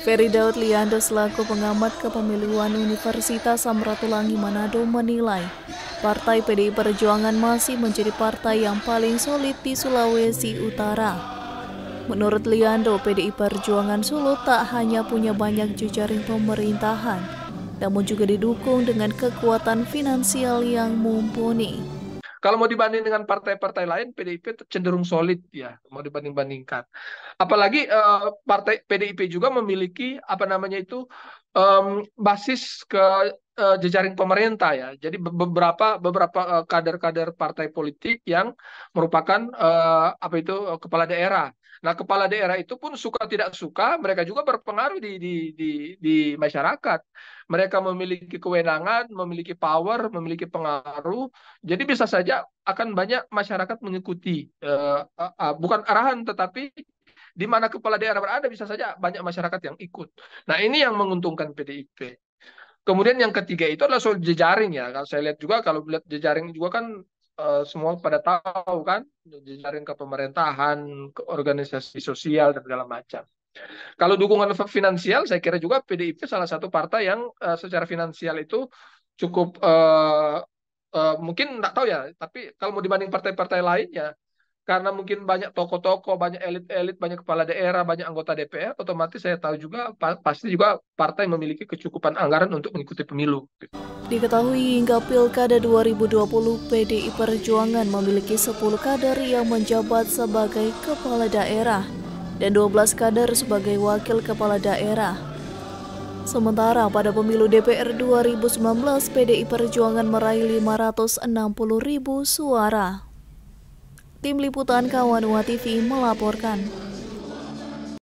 Ferry Daud Liando selaku pengamat kepemiluan Universitas Samratulangi Manado menilai Partai PDI Perjuangan masih menjadi partai yang paling solid di Sulawesi Utara. Menurut Liando, PDI Perjuangan Solo tak hanya punya banyak jejaring pemerintahan, namun juga didukung dengan kekuatan finansial yang mumpuni. Kalau mau dibanding dengan partai-partai lain, PDIP cenderung solid ya, mau dibanding-bandingkan. Apalagi partai PDIP juga memiliki basis ke jejaring pemerintah ya. Jadi beberapa kader-kader partai politik yang merupakan kepala daerah. Nah, kepala daerah itu pun suka tidak suka, mereka juga berpengaruh di masyarakat. Mereka memiliki kewenangan, memiliki power, memiliki pengaruh. Jadi bisa saja akan banyak masyarakat mengikuti, bukan arahan, tetapi di mana kepala daerah berada bisa saja banyak masyarakat yang ikut. Nah, ini yang menguntungkan PDIP. Kemudian yang ketiga itu adalah soal jejaring ya. Kalau saya lihat juga, kalau lihat jejaring juga kan semua pada tahu kan, jejaring ke pemerintahan, ke organisasi sosial dan segala macam. Kalau dukungan finansial, saya kira juga PDIP salah satu partai yang secara finansial itu cukup mungkin nggak tahu ya, tapi kalau mau dibanding partai-partai lainnya, karena mungkin banyak tokoh-tokoh, banyak elit-elit, banyak kepala daerah, banyak anggota DPR, otomatis saya tahu juga pasti juga partai memiliki kecukupan anggaran untuk mengikuti pemilu. Diketahui hingga Pilkada 2020, PDI Perjuangan memiliki 10 kader yang menjabat sebagai kepala daerah dan 12 kader sebagai wakil kepala daerah. Sementara pada pemilu DPR 2019, PDI Perjuangan meraih 560.000 suara. Tim Liputan Kawanua TV melaporkan.